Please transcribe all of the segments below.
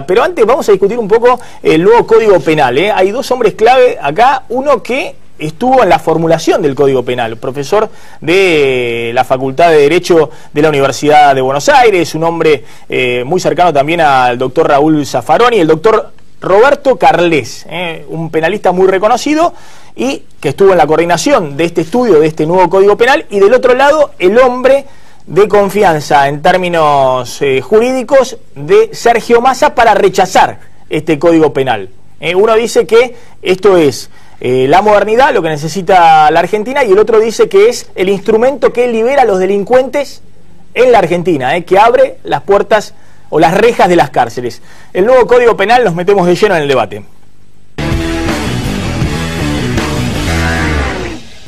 Pero antes vamos a discutir un poco el nuevo Código Penal. Hay dos hombres clave acá, uno que estuvo en la formulación del Código Penal, profesor de la Facultad de Derecho de la Universidad de Buenos Aires, un hombre muy cercano también al doctor Raúl Zaffaroni, el doctor Roberto Carles, un penalista muy reconocido y que estuvo en la coordinación de este estudio, de este nuevo Código Penal, y del otro lado el hombre de confianza en términos jurídicos de Sergio Massa para rechazar este Código Penal. Uno dice que esto es la modernidad, lo que necesita la Argentina, y el otro dice que es el instrumento que libera a los delincuentes en la Argentina, que abre las puertas o las rejas de las cárceles. El nuevo Código Penal, nos metemos de lleno en el debate.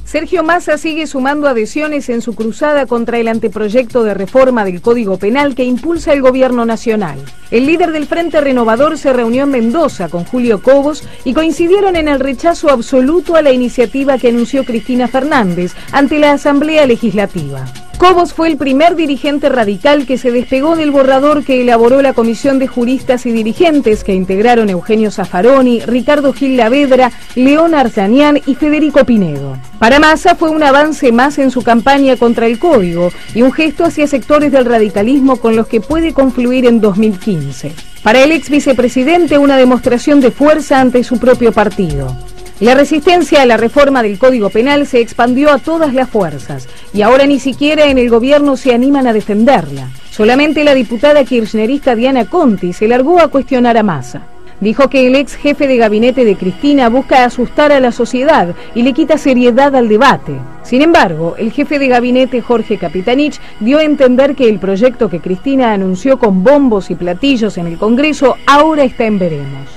Sergio Massa sigue sumando adhesiones en su cruzada contra el anteproyecto de reforma del Código Penal que impulsa el gobierno nacional. El líder del Frente Renovador se reunió en Mendoza con Julio Cobos y coincidieron en el rechazo absoluto a la iniciativa que anunció Cristina Fernández ante la Asamblea Legislativa. Cobos fue el primer dirigente radical que se despegó del borrador que elaboró la comisión de juristas y dirigentes que integraron Eugenio Zaffaroni, Ricardo Gil Lavedra, León Arzanián y Federico Pinedo. Para Massa fue un avance más en su campaña contra el código y un gesto hacia sectores del radicalismo con los que puede confluir en 2015. Para el ex vicepresidente, una demostración de fuerza ante su propio partido. La resistencia a la reforma del Código Penal se expandió a todas las fuerzas y ahora ni siquiera en el gobierno se animan a defenderla. Solamente la diputada kirchnerista Diana Conti se largó a cuestionar a Massa. Dijo que el ex jefe de gabinete de Cristina busca asustar a la sociedad y le quita seriedad al debate. Sin embargo, el jefe de gabinete Jorge Capitanich dio a entender que el proyecto que Cristina anunció con bombos y platillos en el Congreso ahora está en veremos.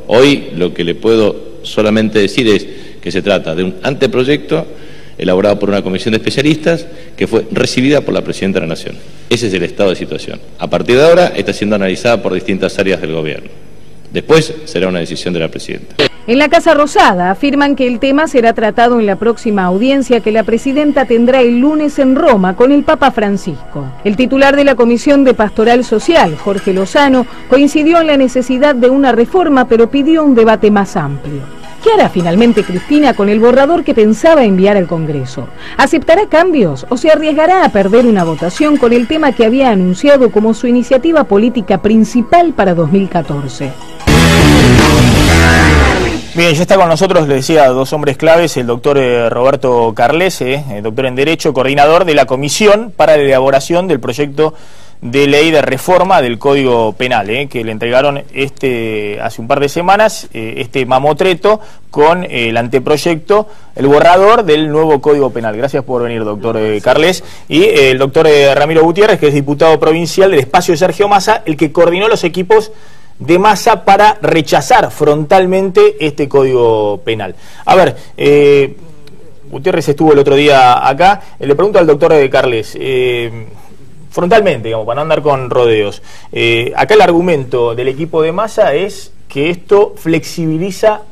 Hoy lo que le puedo solamente decir es que se trata de un anteproyecto elaborado por una comisión de especialistas que fue recibida por la Presidenta de la Nación. Ese es el estado de situación. A partir de ahora está siendo analizada por distintas áreas del gobierno. Después será una decisión de la Presidenta. En la Casa Rosada afirman que el tema será tratado en la próxima audiencia que la Presidenta tendrá el lunes en Roma con el Papa Francisco. El titular de la Comisión de Pastoral Social, Jorge Lozano, coincidió en la necesidad de una reforma, pero pidió un debate más amplio. ¿Qué hará finalmente Cristina con el borrador que pensaba enviar al Congreso? ¿Aceptará cambios o se arriesgará a perder una votación con el tema que había anunciado como su iniciativa política principal para 2014? Bien, ya está con nosotros, le decía, dos hombres claves, el doctor Roberto Carles, doctor en Derecho, coordinador de la Comisión para la elaboración del proyecto de ley de reforma del Código Penal, que le entregaron hace un par de semanas, este mamotreto con el anteproyecto, el borrador del nuevo Código Penal. Gracias por venir, doctor Carles. Y el doctor Ramiro Gutiérrez, que es diputado provincial del espacio de Sergio Massa, el que coordinó los equipos de Massa para rechazar frontalmente este Código Penal. A ver, Gutiérrez estuvo el otro día acá, le pregunto al doctor Carles, frontalmente, digamos, para no andar con rodeos, acá el argumento del equipo de Massa es que esto flexibiliza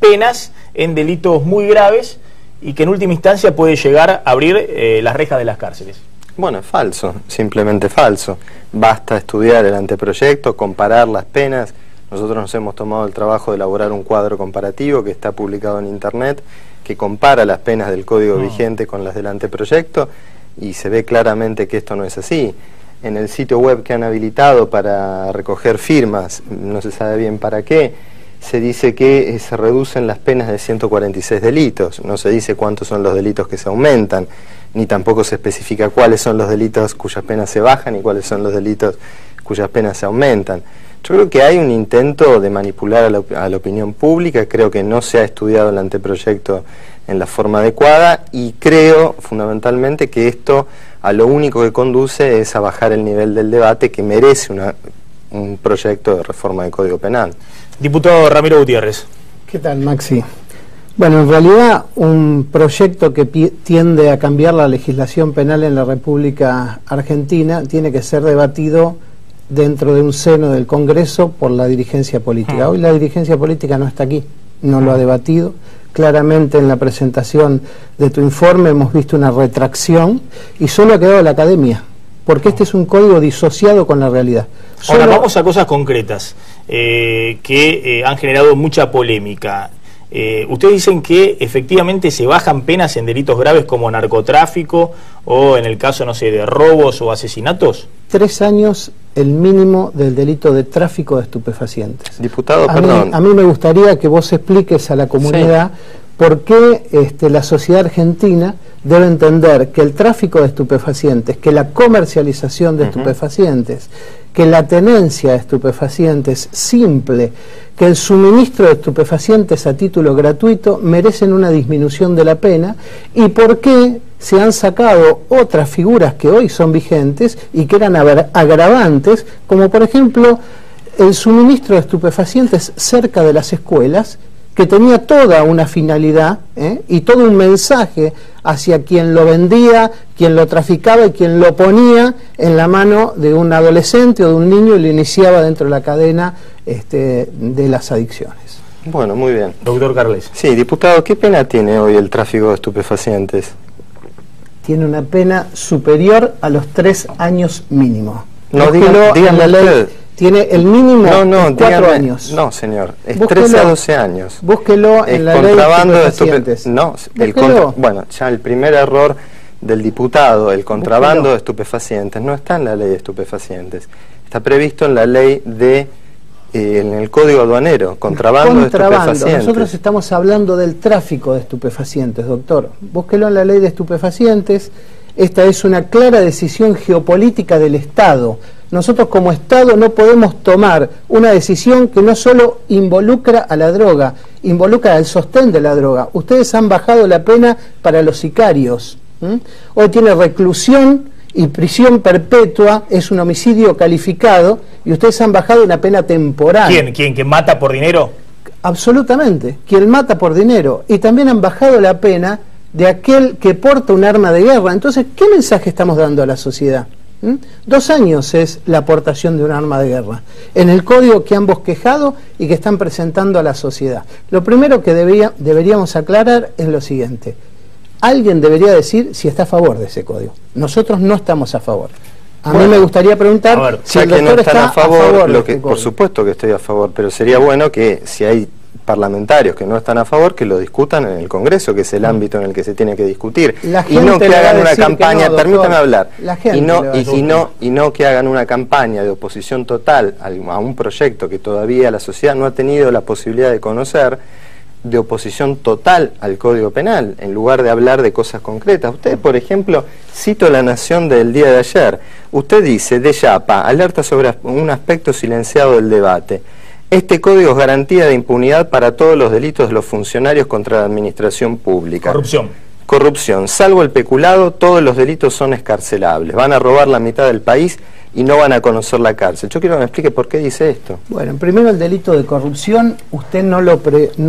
penas en delitos muy graves y que en última instancia puede llegar a abrir las rejas de las cárceles. Bueno, es falso, simplemente falso. Basta estudiar el anteproyecto, comparar las penas. Nosotros nos hemos tomado el trabajo de elaborar un cuadro comparativo que está publicado en internet, que compara las penas del código vigente con las del anteproyecto, y se ve claramente que esto no es así. En el sitio web que han habilitado para recoger firmas, no se sabe bien para qué, se dice que se reducen las penas de 146 delitos. No se dice cuántos son los delitos que se aumentan, ni tampoco se especifica cuáles son los delitos cuyas penas se bajan y cuáles son los delitos cuyas penas se aumentan. Yo creo que hay un intento de manipular a la opinión pública, creo que no se ha estudiado el anteproyecto en la forma adecuada y creo fundamentalmente que esto a lo único que conduce es a bajar el nivel del debate que merece un proyecto de reforma del Código Penal. Diputado Ramiro Gutiérrez. ¿Qué tal, Maxi? Bueno, en realidad un proyecto que tiende a cambiar la legislación penal en la República Argentina tiene que ser debatido dentro de un seno del Congreso por la dirigencia política. Hoy la dirigencia política no está aquí, no lo ha debatido. Claramente en la presentación de tu informe hemos visto una retracción y solo ha quedado la academia. porque este es un código disociado con la realidad. Ahora vamos a cosas concretas que han generado mucha polémica. Ustedes dicen que efectivamente se bajan penas en delitos graves como narcotráfico o en el caso, no sé, de robos o asesinatos. 3 años el mínimo del delito de tráfico de estupefacientes. Diputado, perdón. A mí me gustaría que vos expliques a la comunidad por qué la sociedad argentina debe entender que el tráfico de estupefacientes, que la comercialización de estupefacientes, que la tenencia de estupefacientes simple, que el suministro de estupefacientes a título gratuito merecen una disminución de la pena, y por qué se han sacado otras figuras que hoy son vigentes y que eran agravantes, como por ejemplo el suministro de estupefacientes cerca de las escuelas, que tenía toda una finalidad y todo un mensaje hacia quien lo vendía, quien lo traficaba y quien lo ponía en la mano de un adolescente o de un niño y lo iniciaba dentro de la cadena de las adicciones. Bueno, muy bien. Doctor Carles. Sí, diputado, ¿qué pena tiene hoy el tráfico de estupefacientes? Tiene una pena superior a los 3 años mínimo. No, dígame la ley. Usted. Tiene el mínimo 4 años. No, señor, es Búsquelo, 13 a 12 años. Búsquelo en la ley de estupefacientes. Bueno, ya el primer error del diputado, el contrabando de estupefacientes, no está en la ley de estupefacientes. Está previsto en la ley en el Código Aduanero, contrabando de estupefacientes. Nosotros estamos hablando del tráfico de estupefacientes, doctor. Búsquelo en la ley de estupefacientes. Esta es una clara decisión geopolítica del Estado. Nosotros como Estado no podemos tomar una decisión que no solo involucra a la droga, involucra al sostén de la droga. Ustedes han bajado la pena para los sicarios. Hoy tiene reclusión y prisión perpetua, es un homicidio calificado, y ustedes han bajado una pena temporal. ¿Quién? ¿Que mata por dinero? Absolutamente, quien mata por dinero. Y también han bajado la pena de aquel que porta un arma de guerra. Entonces, ¿qué mensaje estamos dando a la sociedad? 2 años es la aportación de un arma de guerra en el código que han bosquejado y que están presentando a la sociedad. Lo primero que deberíamos aclarar es lo siguiente: alguien debería decir si está a favor de ese código. Nosotros no estamos a favor. A mí me gustaría preguntar si el doctor está a favor de este código. Por supuesto que estoy a favor, pero sería bueno que si hay parlamentarios que no están a favor, que lo discutan en el Congreso, que es el ámbito en el que se tiene que discutir, y no que hagan una campaña, permítame hablar, y no que hagan una campaña de oposición total a un proyecto que todavía la sociedad no ha tenido la posibilidad de conocer, de oposición total al Código Penal, en lugar de hablar de cosas concretas. Usted, por ejemplo, cito La Nación del día de ayer, usted dice, de Yapa, alerta sobre un aspecto silenciado del debate. Este código es garantía de impunidad para todos los delitos de los funcionarios contra la administración pública. Corrupción. Salvo el peculado, todos los delitos son escarcelables. Van a robar la mitad del país y no van a conocer la cárcel. Yo quiero que me explique por qué dice esto. Bueno, primero el delito de corrupción, usted no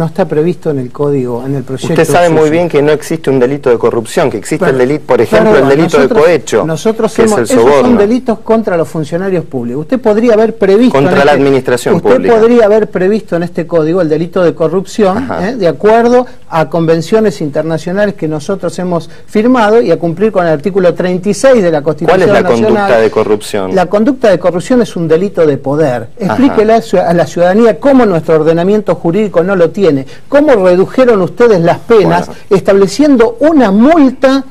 está previsto en el código, en el proyecto. Usted sabe muy bien que no existe un delito de corrupción, que existe el delito, por ejemplo, el delito de cohecho, que es el soborno. Esos son delitos contra los funcionarios públicos. Usted podría haber previsto... Contra la administración pública. Usted podría haber previsto en este código el delito de corrupción, de acuerdo a convenciones internacionales que nosotros hemos firmado y a cumplir con el artículo 36 de la Constitución Nacional. ¿Cuál es la conducta de corrupción? La conducta de corrupción es un delito de poder. Explíquele a la ciudadanía cómo nuestro ordenamiento jurídico no lo tiene. ¿Cómo redujeron ustedes las penas estableciendo una multa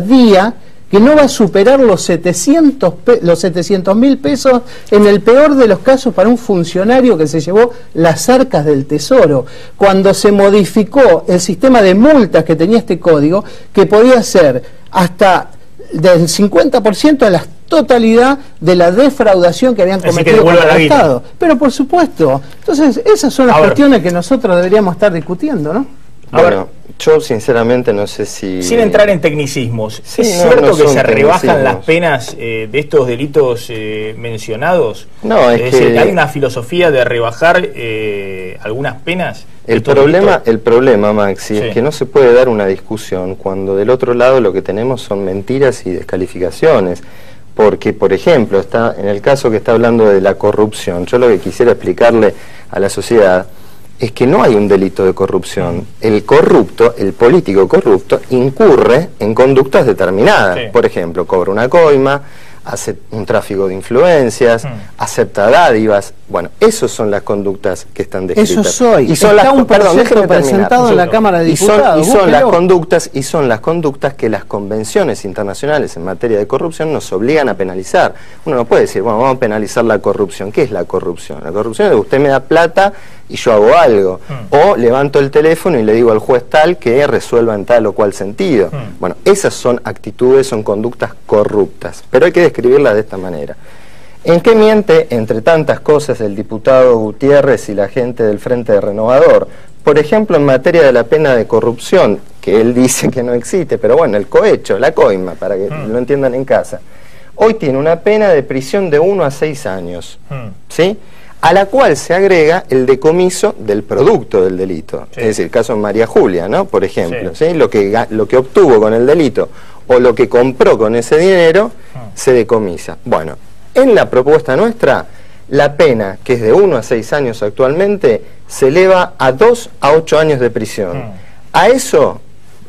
día que no va a superar los 700.000 pesos en el peor de los casos para un funcionario que se llevó las arcas del Tesoro? Cuando se modificó el sistema de multas que tenía este código, que podía ser hasta del 50% de la totalidad de la defraudación que habían cometido contra el Estado. Pero por supuesto, entonces esas son las cuestiones que nosotros deberíamos estar discutiendo, ¿no? Bueno, yo sinceramente no sé si... Sin entrar en tecnicismos, ¿es cierto que se rebajan las penas de estos delitos mencionados? No, es que... ¿hay una filosofía de rebajar algunas penas? El problema, Maxi, es que no se puede dar una discusión cuando del otro lado lo que tenemos son mentiras y descalificaciones. Porque, por ejemplo, está en el caso que está hablando de la corrupción, yo lo que quisiera explicarle a la sociedad es que no hay un delito de corrupción. El corrupto, el político corrupto, incurre en conductas determinadas. Sí. Por ejemplo, cobra una coima, hace un tráfico de influencias, acepta dádivas. Bueno, esas son las conductas que están descritas. Eso soy. Y son está un proyecto presentado en la Cámara de Diputados. Y son las conductas que las convenciones internacionales en materia de corrupción nos obligan a penalizar. Uno no puede decir, bueno, vamos a penalizar la corrupción. ¿Qué es la corrupción? La corrupción es que usted me da plata y yo hago algo. O levanto el teléfono y le digo al juez tal que resuelva en tal o cual sentido. Bueno, esas son actitudes, son conductas corruptas. Pero hay que describirlas de esta manera. ¿En qué miente, entre tantas cosas, el diputado Gutiérrez y la gente del Frente Renovador? Por ejemplo, en materia de la pena de corrupción, que él dice que no existe, pero bueno, el cohecho, la coima, para que lo entiendan en casa. Hoy tiene una pena de prisión de 1 a 6 años, ¿sí? A la cual se agrega el decomiso del producto del delito. Sí. Es decir, el caso de María Julia, ¿no? Por ejemplo, ¿sí? Lo que obtuvo con el delito o lo que compró con ese dinero se decomisa. Bueno, en la propuesta nuestra, la pena, que es de 1 a 6 años actualmente, se eleva a 2 a 8 años de prisión. A eso,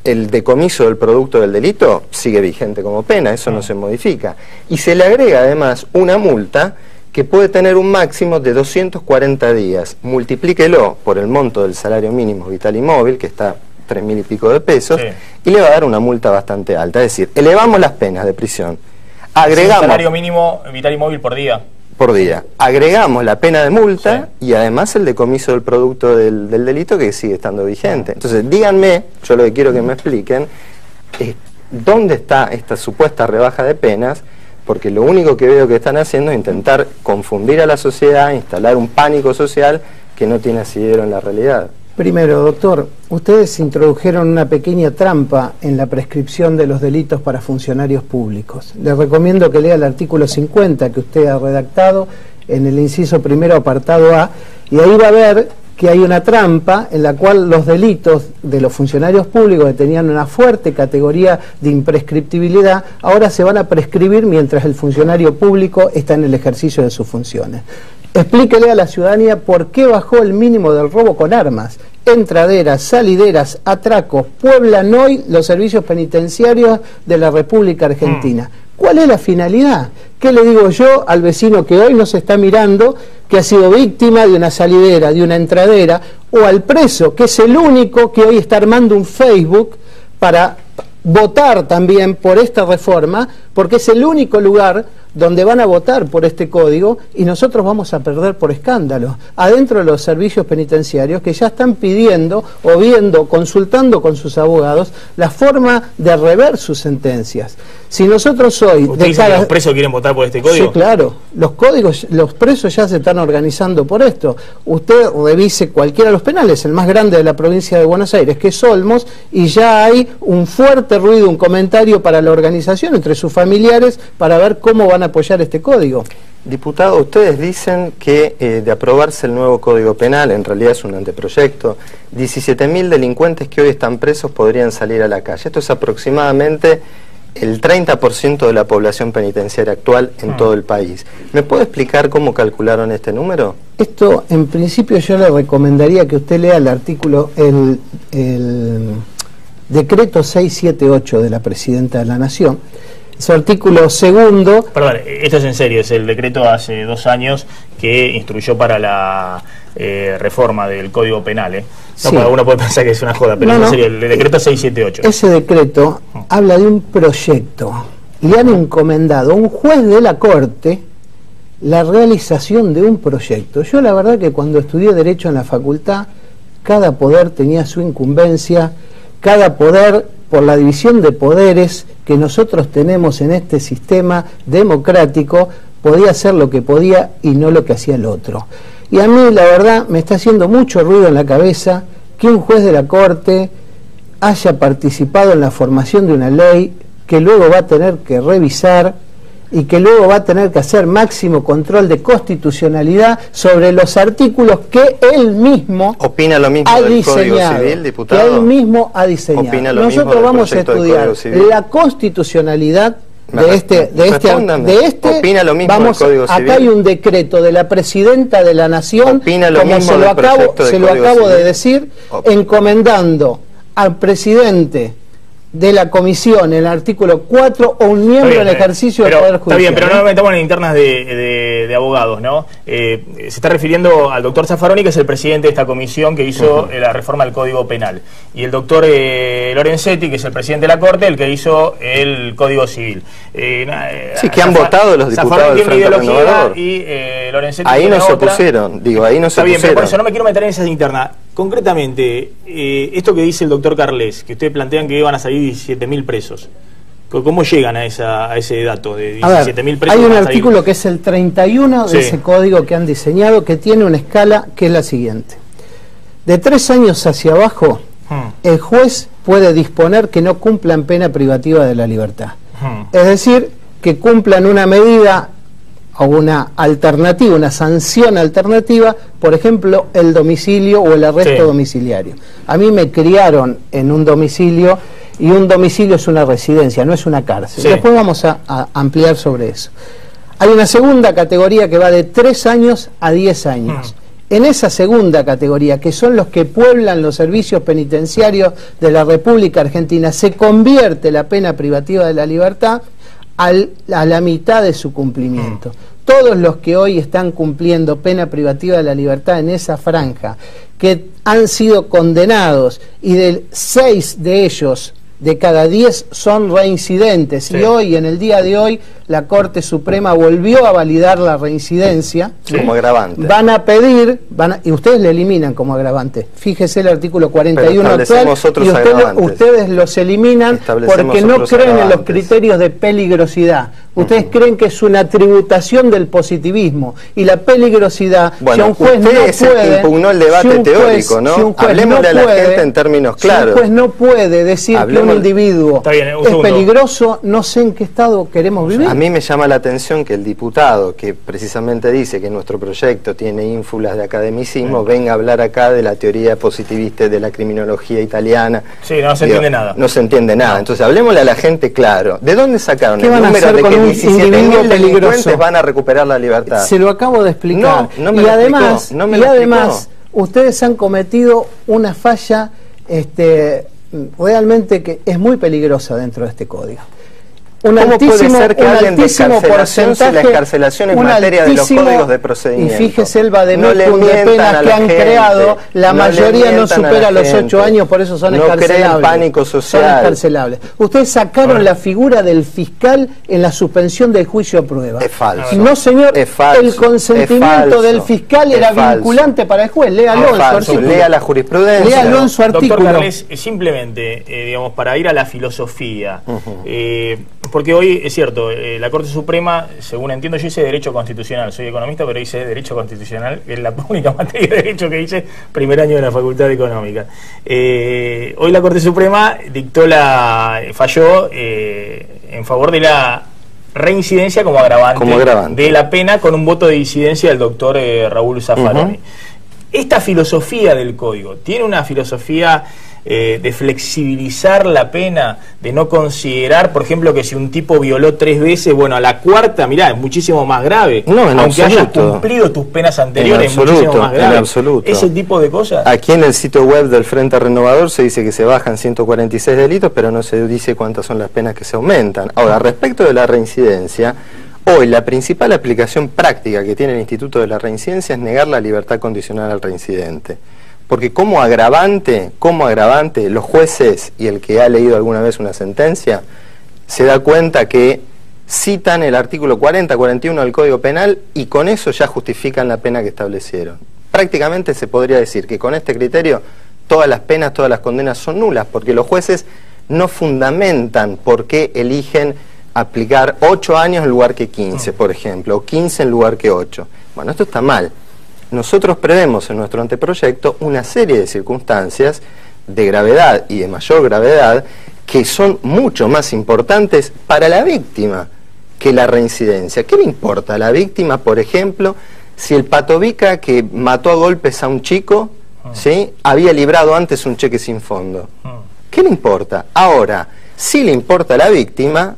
el decomiso del producto del delito sigue vigente como pena, eso no se modifica. Y se le agrega además una multa que puede tener un máximo de 240 días. Multiplíquelo por el monto del salario mínimo vital y móvil, que está 3.000 y pico de pesos, y le va a dar una multa bastante alta. Es decir, elevamos las penas de prisión. Agregamos el salario mínimo vital y móvil por día. Por día. Agregamos la pena de multa y además el decomiso del producto del delito, que sigue estando vigente. Entonces, díganme, yo lo que quiero que me expliquen es dónde está esta supuesta rebaja de penas, porque lo único que veo que están haciendo es intentar confundir a la sociedad, instalar un pánico social que no tiene asidero en la realidad. Primero, doctor, ustedes introdujeron una pequeña trampa en la prescripción de los delitos para funcionarios públicos. Les recomiendo que lea el artículo 50 que usted ha redactado en el inciso primero, apartado A, y ahí va a ver que hay una trampa en la cual los delitos de los funcionarios públicos que tenían una fuerte categoría de imprescriptibilidad, ahora se van a prescribir mientras el funcionario público está en el ejercicio de sus funciones. Explíquele a la ciudadanía por qué bajó el mínimo del robo con armas, entraderas, salideras, atracos, pueblan hoy los servicios penitenciarios de la República Argentina. ¿Cuál es la finalidad? ¿Qué le digo yo al vecino que hoy nos está mirando, que ha sido víctima de una salidera, de una entradera, o al preso, que es el único que hoy está armando un Facebook para votar también por esta reforma, porque es el único lugar donde van a votar por este código y nosotros vamos a perder por escándalo adentro de los servicios penitenciarios que ya están pidiendo o viendo, consultando con sus abogados la forma de rever sus sentencias. Si nosotros hoy... ¿Usted dice que los presos quieren votar por este código? Sí, claro. Los presos ya se están organizando por esto. Usted revise cualquiera de los penales, el más grande de la provincia de Buenos Aires, que es Olmos, y ya hay un fuerte ruido, un comentario para la organización entre sus familiares para ver cómo van a apoyar este código. Diputado, ustedes dicen que de aprobarse el nuevo Código Penal, en realidad es un anteproyecto, 17.000 delincuentes que hoy están presos podrían salir a la calle. Esto es aproximadamente el 30% de la población penitenciaria actual en todo el país. ¿Me puede explicar cómo calcularon este número? Esto, en principio, yo le recomendaría que usted lea el artículo, el decreto 678 de la Presidenta de la Nación. Su artículo segundo... Perdón, esto es en serio, es el decreto hace 2 años que instruyó para la reforma del Código Penal, ¿eh? No, sí. Uno puede pensar que es una joda, pero no, en serio, el decreto 678. Ese decreto habla de un proyecto. Le han encomendado a un juez de la Corte la realización de un proyecto. Yo la verdad que cuando estudié Derecho en la facultad, cada poder tenía su incumbencia, cada poder, por la división de poderes que nosotros tenemos en este sistema democrático, podía hacer lo que podía y no lo que hacía el otro. Y a mí, la verdad, me está haciendo mucho ruido en la cabeza que un juez de la Corte haya participado en la formación de una ley que luego va a tener que revisar y que luego va a tener que hacer máximo control de constitucionalidad sobre los artículos que él mismo ¿Opina lo mismo del Código Civil, diputado? Que él mismo ha diseñado. ¿Opina lo Nosotros mismo vamos a estudiar la constitucionalidad opina lo mismo vamos, del Código Civil. Acá hay un decreto de la Presidenta de la Nación, Opina lo como mismo se lo del acabo, proyecto de se lo Código acabo de Civil. decir, encomendando al presidente de la comisión, el artículo 4, o un miembro en ejercicio del Poder Judicial. Está bien, pero no nos metamos en internas de abogados, ¿no? Se está refiriendo al doctor Zaffaroni, que es el presidente de esta comisión que hizo la reforma del Código Penal, y el doctor Lorenzetti, que es el presidente de la Corte, el que hizo el Código Civil. Sí, que han votado los diputados del Frente Renovador. Y Lorenzetti ahí no se otra. opusieron, digo, ahí no se Está bien, pero opusieron. por eso no me quiero meter en esas internas. Concretamente, esto que dice el doctor Carles, que ustedes plantean que iban a salir 17.000 presos, ¿cómo llegan a ese dato de 17.000 presos? Hay un artículo que es el 31 de ese código que han diseñado, que tiene una escala que es la siguiente. De 3 años hacia abajo, el juez puede disponer que no cumplan pena privativa de la libertad. Es decir, que cumplan una medida o una alternativa, una sanción alternativa, por ejemplo, el domicilio o el arresto domiciliario. A mí me criaron en un domicilio, y un domicilio es una residencia, no es una cárcel. Después vamos a ampliar sobre eso. Hay una segunda categoría que va de 3 años a 10 años. En esa segunda categoría, que son los que pueblan los servicios penitenciarios de la República Argentina, se convierte la pena privativa de la libertad a la mitad de su cumplimiento. Todos los que hoy están cumpliendo pena privativa de la libertad en esa franja, que han sido condenados, y de 6 de ellos, de cada 10 son reincidentes, y hoy, en el día de hoy, la Corte Suprema volvió a validar la reincidencia como agravante. Van a pedir, y ustedes le eliminan como agravante. Fíjese el artículo 41 actual, y ustedes los eliminan porque no creen en los criterios de peligrosidad. Ustedes creen que es una tributación del positivismo, y la peligrosidad, bueno, si un juez no puede, que impugnó el debate teórico, ¿no? Si un juez Hablemosle a la gente en términos claros. Si un juez no puede decir que un individuo es peligroso, no sé en qué estado queremos vivir. A mí me llama la atención que el diputado, que precisamente dice que nuestro proyecto tiene ínfulas de academicismo, venga a hablar acá de la teoría positivista, de la criminología italiana. Sí, no se entiende nada. No se entiende nada. Entonces, hablemosle a la gente claro. ¿De dónde sacaron el número de que 17.000 delincuentes van a recuperar la libertad? Se lo acabo de explicar. Y además, ustedes han cometido una falla realmente que es muy peligrosa dentro de este código. ¿Cómo puede ser que alguien de excarcelación, si la excarcelación es materia de los códigos de procedimiento? Y fíjese el vademecum de penas que han creado, la mayoría no supera los 8 años, por eso son excarcelables. No creen pánico social. Son excarcelables. Ustedes sacaron la figura del fiscal en la suspensión del juicio a prueba. Es falso. No, señor, es falso. El consentimiento del fiscal era vinculante para el juez. Léalo en su artículo. Lea la jurisprudencia. Léalo en su artículo. Doctor Carles, simplemente, digamos, para ir a la filosofía, porque hoy es cierto, la Corte Suprema, según entiendo, yo hice Derecho Constitucional, soy economista, pero hice Derecho Constitucional, que es la única materia de Derecho que hice primer año de la Facultad de Económica. Hoy la Corte Suprema falló en favor de la reincidencia como agravante de la pena, con un voto de disidencia del doctor Raúl Zaffaroni. Esta filosofía del código tiene una filosofía de flexibilizar la pena, de no considerar, por ejemplo, que si un tipo violó 3 veces, bueno, a la cuarta, mirá, es muchísimo más grave. No, en aunque absoluto. hayas cumplido tus penas anteriores, en absoluto, es muchísimo más grave. En absoluto. Ese tipo de cosas. Aquí en el sitio web del Frente Renovador se dice que se bajan 146 delitos, pero no se dice cuántas son las penas que se aumentan. Ahora, respecto de la reincidencia, hoy la principal aplicación práctica que tiene el Instituto de la Reincidencia es negar la libertad condicional al reincidente. Porque como agravante, los jueces y el que ha leído alguna vez una sentencia se da cuenta que citan el artículo 40, 41 del Código Penal y con eso ya justifican la pena que establecieron. Prácticamente se podría decir que con este criterio todas las penas, todas las condenas son nulas, porque los jueces no fundamentan por qué eligen aplicar 8 años en lugar que 15, por ejemplo, o 15 en lugar que 8. Bueno, esto está mal. Nosotros prevemos en nuestro anteproyecto una serie de circunstancias de gravedad y de mayor gravedad que son mucho más importantes para la víctima que la reincidencia. ¿Qué le importa a la víctima, por ejemplo, si el patovica que mató a golpes a un chico, ¿sí?, había librado antes un cheque sin fondo? ¿Qué le importa? Ahora, sí le importa a la víctima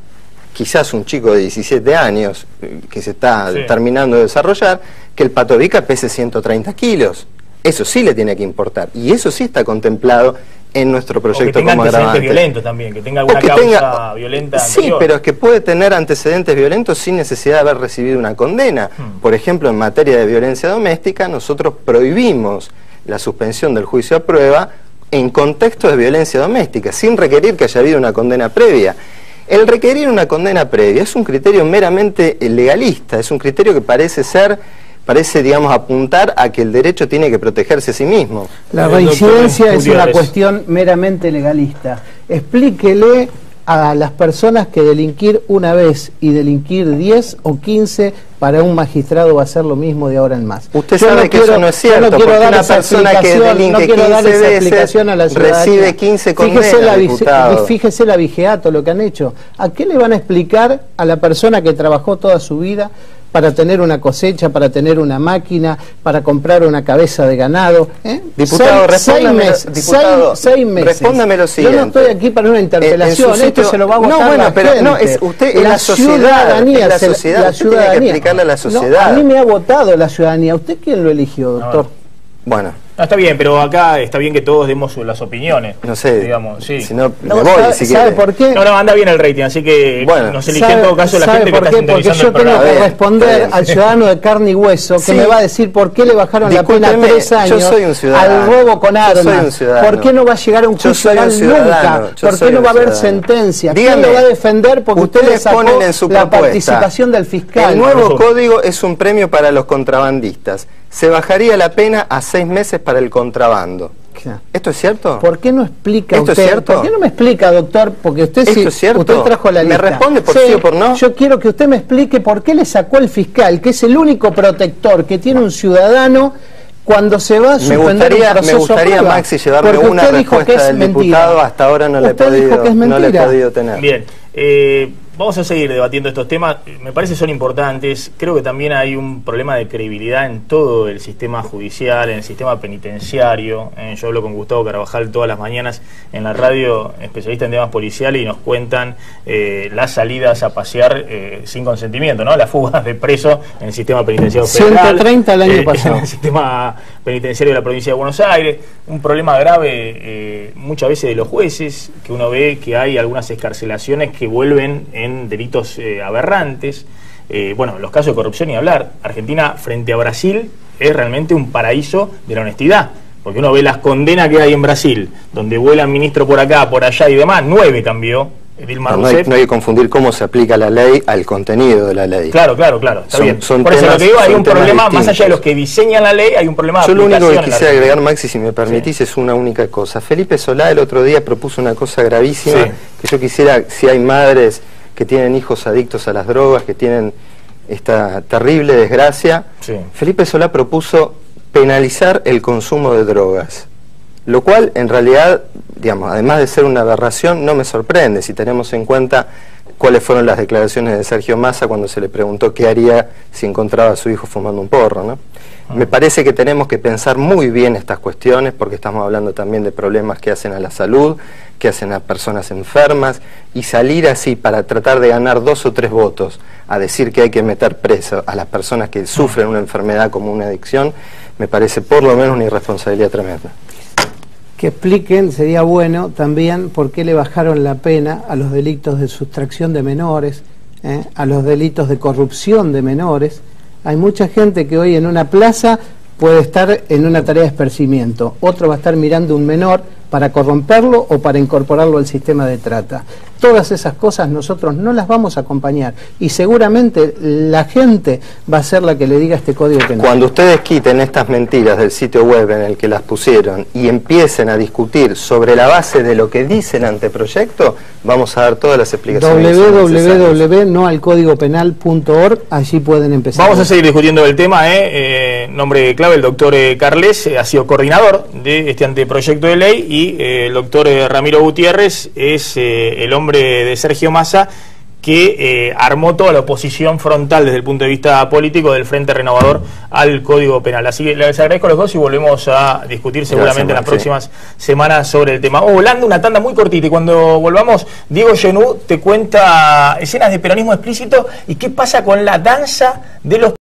quizás un chico de 17 años que se está terminando de desarrollar, que el patobica pese 130 kilos. Eso sí le tiene que importar, y eso sí está contemplado en nuestro proyecto como agravante. O que tenga antecedentes violentos también, que tenga alguna causa violenta anterior. Sí, pero es que puede tener antecedentes violentos sin necesidad de haber recibido una condena. Por ejemplo, en materia de violencia doméstica, nosotros prohibimos la suspensión del juicio a prueba en contexto de violencia doméstica, sin requerir que haya habido una condena previa. El requerir una condena previa es un criterio meramente legalista, es un criterio que parece, digamos, apuntar a que el derecho tiene que protegerse a sí mismo. La reincidencia es una cuestión meramente legalista. Explíquele a las personas que delinquir una vez y delinquir 10 o 15 para un magistrado va a ser lo mismo de ahora en más. Usted sabe que eso no es cierto, porque una persona que delinque 15 veces recibe 15 condenas, diputado. Fíjese la vigeato, lo que han hecho. ¿A qué le van a explicar a la persona que trabajó toda su vida para tener una cosecha, para tener una máquina, para comprar una cabeza de ganado? Diputado, seis meses. Respóndame lo siguiente. Yo no estoy aquí para una interpelación, esto se lo va a votar la gente. No, es usted, es la sociedad, usted tiene que explicarle a la sociedad. No, a mí me ha votado la ciudadanía. ¿Usted quién lo eligió, doctor? Bueno. No, está bien, pero acá está bien que todos demos las opiniones. No sé, digamos, sí. Si no, me voy, si ¿sabe por qué? No, anda bien el rating, así que nos elige en todo caso la gente que está sintonizando el programa. Porque yo tengo que responder al ciudadano de carne y hueso que me va a decir por qué le bajaron la pena 3 años al robo con armas. ¿Por qué no va a llegar a un juicio oral nunca? ¿Por qué no va a haber sentencia? ¿Quién lo va a defender? Porque usted le sacó la participación del fiscal. El nuevo código es un premio para los contrabandistas. Se bajaría la pena a 6 meses para el contrabando. ¿Esto es cierto? ¿Por qué no explica ¿Esto usted? es cierto? ¿Por qué no me explica, doctor? Porque usted ¿Esto es cierto? Usted trajo la lista. ¿Me responde por sí o por no? Yo quiero que usted me explique por qué le sacó el fiscal, que es el único protector que tiene un ciudadano cuando se va a suspender un proceso. Me gustaría, Maxi, llevarme una respuesta del diputado. Hasta ahora no le he podido tener. Bien. Vamos a seguir debatiendo estos temas, me parece son importantes. Creo que también hay un problema de credibilidad en todo el sistema judicial, en el sistema penitenciario. Yo hablo con Gustavo Carvajal todas las mañanas en la radio, especialista en temas policiales, y nos cuentan las salidas a pasear sin consentimiento, ¿no? Las fugas de presos en el sistema penitenciario federal. 130 el año pasado. En el sistema penitenciario de la provincia de Buenos Aires. Un problema grave muchas veces de los jueces, que uno ve que hay algunas excarcelaciones que vuelven en delitos aberrantes. Bueno, los casos de corrupción ni hablar. Argentina frente a Brasil es realmente un paraíso de la honestidad, porque uno ve las condenas que hay en Brasil, donde vuelan ministros por acá, por allá y demás. 9 cambió Dilma Rousseff. No hay que confundir cómo se aplica la ley al contenido de la ley. Claro, está bien. Por eso lo que digo, hay un problema, distintos. Más allá de los que diseñan la ley, hay un problema de aplicación. Yo lo único que quisiera agregar, Maxi, si me permitís, es una única cosa. Felipe Solá el otro día propuso una cosa gravísima, que yo quisiera, si hay madres que tienen hijos adictos a las drogas, que tienen esta terrible desgracia, Felipe Solá propuso penalizar el consumo de drogas, lo cual en realidad, digamos, además de ser una aberración, no me sorprende si tenemos en cuenta cuáles fueron las declaraciones de Sergio Massa cuando se le preguntó qué haría si encontraba a su hijo fumando un porro, ¿no? Me parece que tenemos que pensar muy bien estas cuestiones, porque estamos hablando también de problemas que hacen a la salud, que hacen a personas enfermas, y salir así para tratar de ganar 2 o 3 votos a decir que hay que meter preso a las personas que sufren una enfermedad como una adicción, me parece por lo menos una irresponsabilidad tremenda. Que expliquen, sería bueno también, por qué le bajaron la pena a los delitos de sustracción de menores, a los delitos de corrupción de menores. Hay mucha gente que hoy en una plaza puede estar en una tarea de esparcimiento, otro va a estar mirando un menor para corromperlo o para incorporarlo al sistema de trata. Todas esas cosas nosotros no las vamos a acompañar, y seguramente la gente va a ser la que le diga este Código Penal. Cuando ustedes quiten estas mentiras del sitio web en el que las pusieron y empiecen a discutir sobre la base de lo que dice el anteproyecto, vamos a dar todas las explicaciones. www.noalcódigopenal.org, allí pueden empezar. Vamos a seguir discutiendo el tema, nombre clave, el doctor Carles ha sido coordinador de este anteproyecto de ley, y el doctor Ramiro Gutiérrez es el hombre de Sergio Massa, que que armó toda la oposición frontal desde el punto de vista político del Frente Renovador al Código Penal. Así que les agradezco a los dos y volvemos a discutir seguramente en las próximas semanas sobre el tema. Volando una tanda muy cortita, y cuando volvamos, Diego Genú te cuenta escenas de peronismo explícito y qué pasa con la danza de los